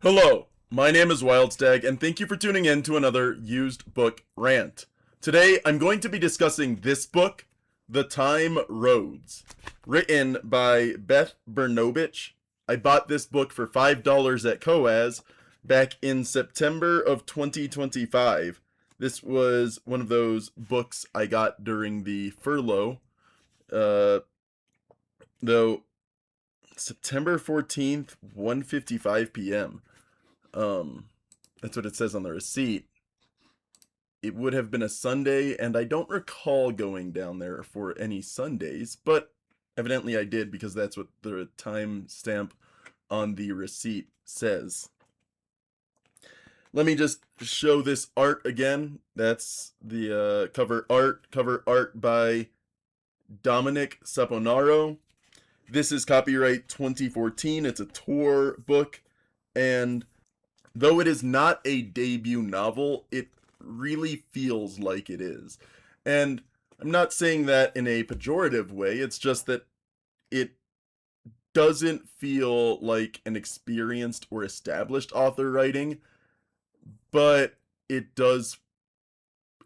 Hello, my name is Wildstag, and thank you for tuning in to another used book rant. Today, I'm going to be discussing this book, The Time Roads, written by Beth Bernovich. I bought this book for $5 at Coaz back in September of 2025. This was one of those books I got during the furlough, though September 14th, 1:55 p.m. Um, that's what it says on the receipt. It would have been a Sunday, and I don't recall going down there for any Sundays, but evidently I did because that's what the time stamp on the receipt says. Let me just show this art again. That's the cover art by Dominic Saponaro. This is copyright 2014. It's a tour book, and though it is not a debut novel, it really feels like it is. And I'm not saying that in a pejorative way, it's just that it doesn't feel like an experienced or established author writing, but it does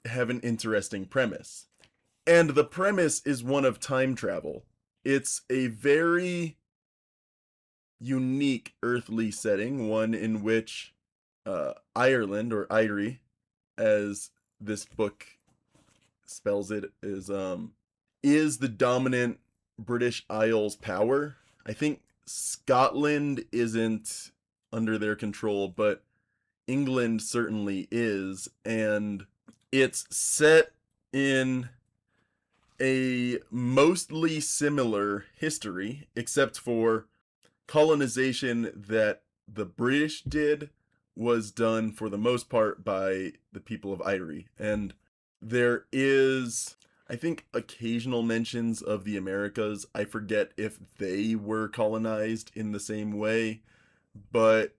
have an interesting premise. And the premise is one of time travel. It's a very unique earthly setting, one in which Ireland, or Irie, as this book spells it, is the dominant British Isles power. I think Scotland isn't under their control, but England certainly is, and it's set in a mostly similar history, except for colonization that the British did was done for the most part by the people of Irie. And there is, I think, occasional mentions of the Americas. I forget if they were colonized in the same way, but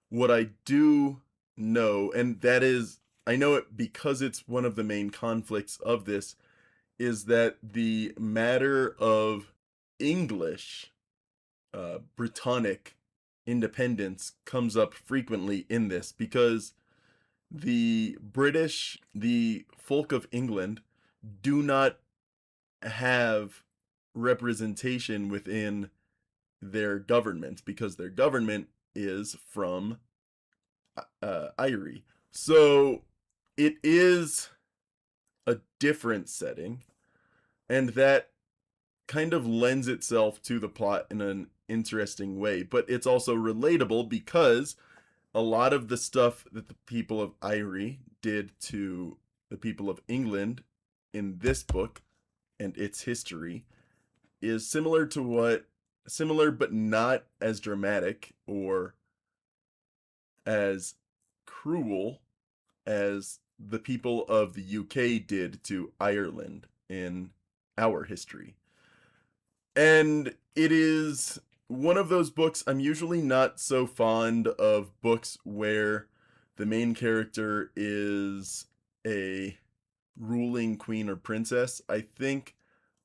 what I do know, and that is, I know it because it's one of the main conflicts of this, is that the matter of English, Britannic independence comes up frequently in this because the British, the folk of England, do not have representation within their government because their government is from Irie. So it is a different setting, and that kind of lends itself to the plot in an interesting way, but it's also relatable because a lot of the stuff that the people of Irie did to the people of England in this book and its history is similar but not as dramatic or as cruel as the people of the UK did to Ireland in our history. And it is one of those books. I'm usually not so fond of books where the main character is a ruling queen or princess. I think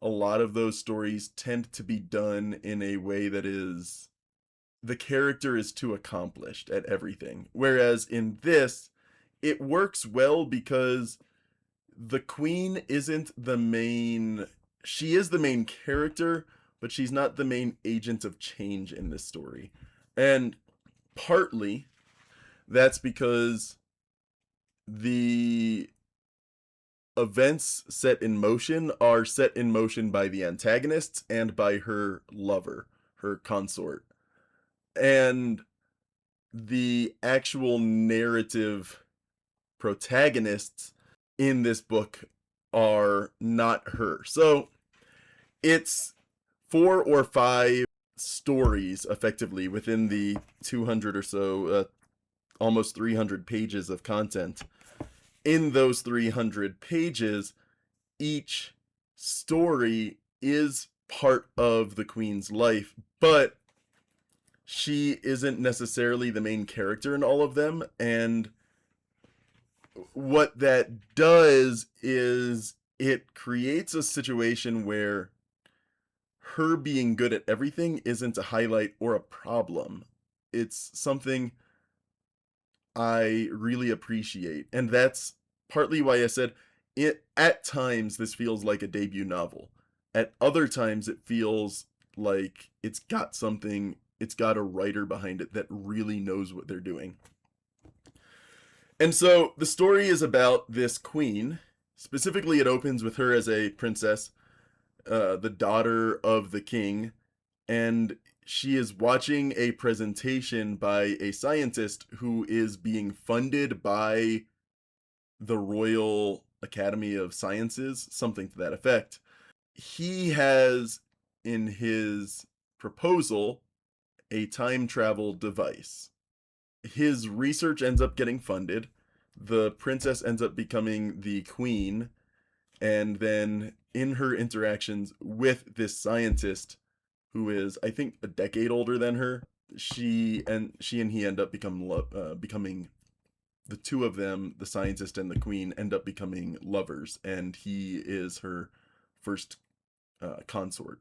a lot of those stories tend to be done in a way that is, the character is too accomplished at everything. Whereas in this, it works well because the queen isn't the main, she is the main character, but she's not the main agent of change in this story. And partly that's because the events set in motion are set in motion by the antagonists and by her lover, her consort. And the actual narrative protagonists in this book are not her. So it's 4 or 5 stories effectively within the 200 or so, almost 300 pages of content. In those 300 pages, each story is part of the queen's life, but she isn't necessarily the main character in all of them. And what that does is it creates a situation where her being good at everything isn't a highlight or a problem. It's something I really appreciate. And that's partly why I said it at times this feels like a debut novel. At other times it feels like it's got a writer behind it that really knows what they're doing. And so the story is about this queen. Specifically, it opens with her as a princess, the daughter of the king, and she is watching a presentation by a scientist who is being funded by the Royal Academy of Sciences, something to that effect. He has in his proposal a time travel device. His research ends up getting funded. The princess ends up becoming the queen, and then in her interactions with this scientist who is I think a decade older than her, she and he end up becoming the two of them, the scientist and the queen, end up becoming lovers, and he is her first consort.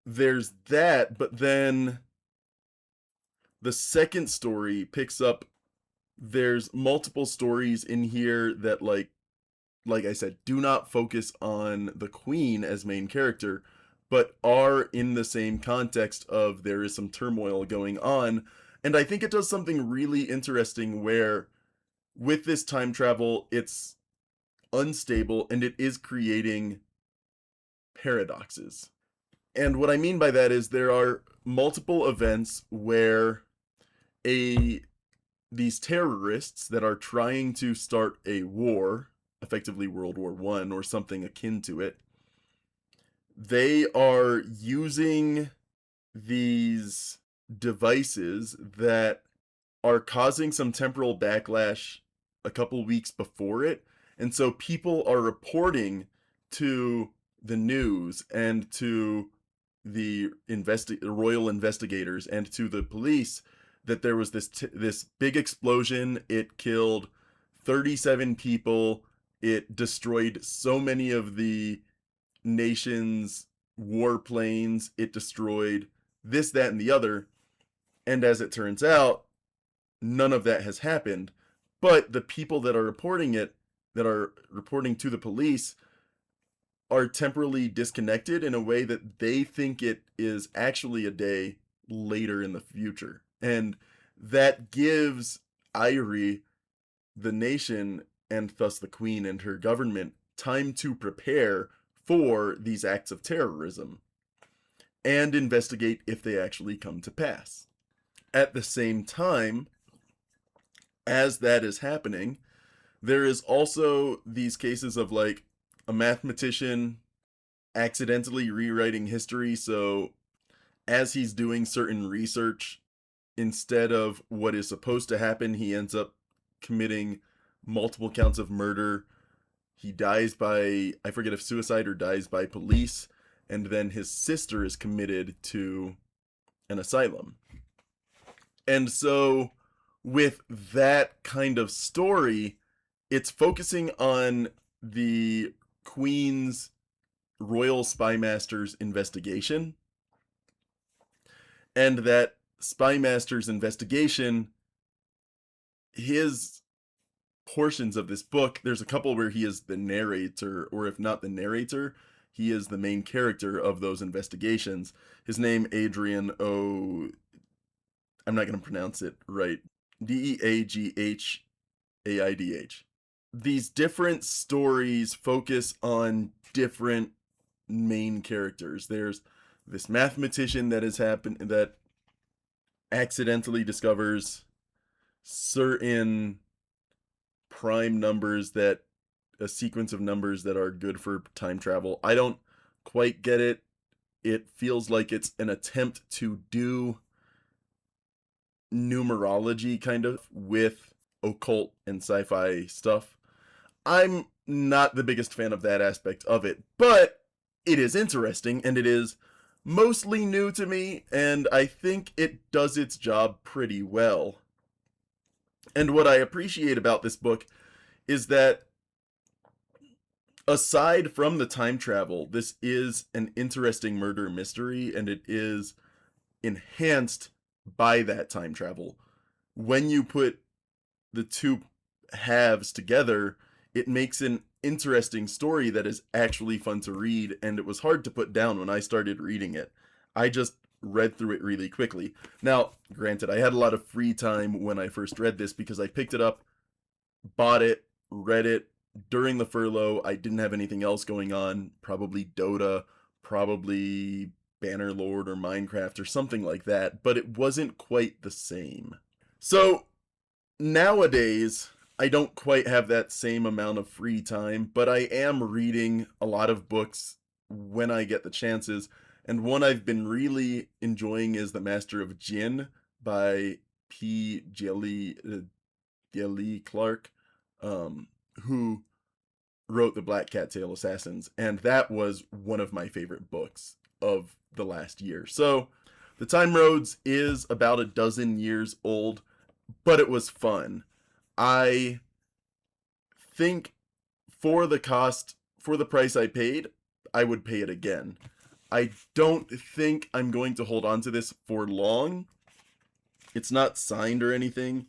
There's that, but then the second story picks up. There's multiple stories in here that like I said, do not focus on the queen as main character, but are in the same context of there is some turmoil going on. And I think it does something really interesting where with this time travel, it's unstable and it is creating paradoxes. And what I mean by that is there are multiple events where a these terrorists that are trying to start a war, effectively World War One or something akin to it, they are using these devices that are causing some temporal backlash a couple weeks before it. And so people are reporting to the news and to the royal investigators and to the police that there was this big explosion. It killed 37 people. It destroyed so many of the nation's warplanes. It destroyed this, that, and the other. And as it turns out, none of that has happened. But the people that are reporting it, that are reporting to the police, are temporally disconnected in a way that they think it is actually a day later in the future. And that gives Irie, the nation, and thus the queen and her government, time to prepare for these acts of terrorism and investigate if they actually come to pass. At the same time, as that is happening, there is also these cases of like a mathematician accidentally rewriting history. So, as he's doing certain research, instead of what is supposed to happen, he ends up committing multiple counts of murder. He dies by, I forget if suicide or dies by police, and then his sister is committed to an asylum. And so, with that kind of story, it's focusing on the Queen's Royal Spy Master's investigation. And that Spy Master's investigation, his portions of this book, there's a couple where he is the narrator, or if not the narrator, he is the main character of those investigations. His name, Adrian O. I'm not going to pronounce it right. Deaghaidh. These different stories focus on different main characters. There's this mathematician that accidentally discovers certain prime numbers, that a sequence of numbers that are good for time travel. I don't quite get it. It feels like it's an attempt to do numerology kind of with occult and sci-fi stuff. I'm not the biggest fan of that aspect of it, but it is interesting and it is mostly new to me, and I think it does its job pretty well. And what I appreciate about this book is that aside from the time travel, this is an interesting murder mystery, and it is enhanced by that time travel. When you put the two halves together, it makes an interesting story that is actually fun to read, and it was hard to put down when I started reading it. I just read through it really quickly. Now, granted, I had a lot of free time when I first read this because I picked it up, bought it, read it during the furlough. I didn't have anything else going on, probably Dota, probably Bannerlord or Minecraft or something like that, but it wasn't quite the same. So, nowadays, I don't quite have that same amount of free time, but I am reading a lot of books when I get the chances. And one I've been really enjoying is The Master of Jin by P. Jelly Clark, um, who wrote The Black Cattail Assassins. And that was one of my favorite books of the last year. So, The Time Roads is about a dozen years old, but it was fun. I think for the cost, for the price I paid, I would pay it again. I don't think I'm going to hold on to this for long. It's not signed or anything,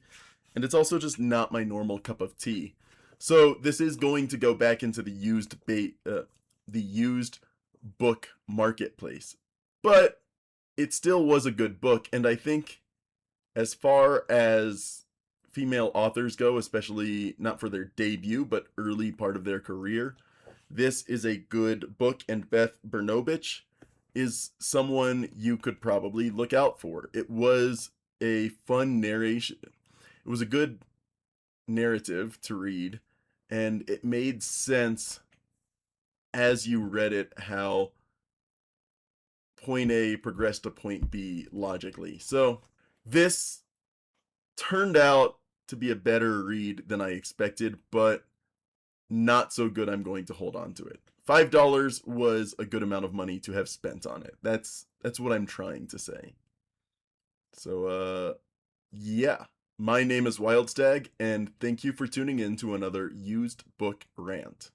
and it's also just not my normal cup of tea. So this is going to go back into the used book marketplace. But it still was a good book, and I think as far as female authors go, especially not for their debut, but early part of their career, this is a good book, and Beth Bernovich is someone you could probably look out for. It was a fun narration. It was a good narrative to read, and it made sense as you read it how point A progressed to point B logically. So, this turned out to be a better read than I expected, but not so good I'm going to hold on to it. $5 was a good amount of money to have spent on it. That's what I'm trying to say. So yeah. My name is Wildstag, and thank you for tuning in to another used book rant.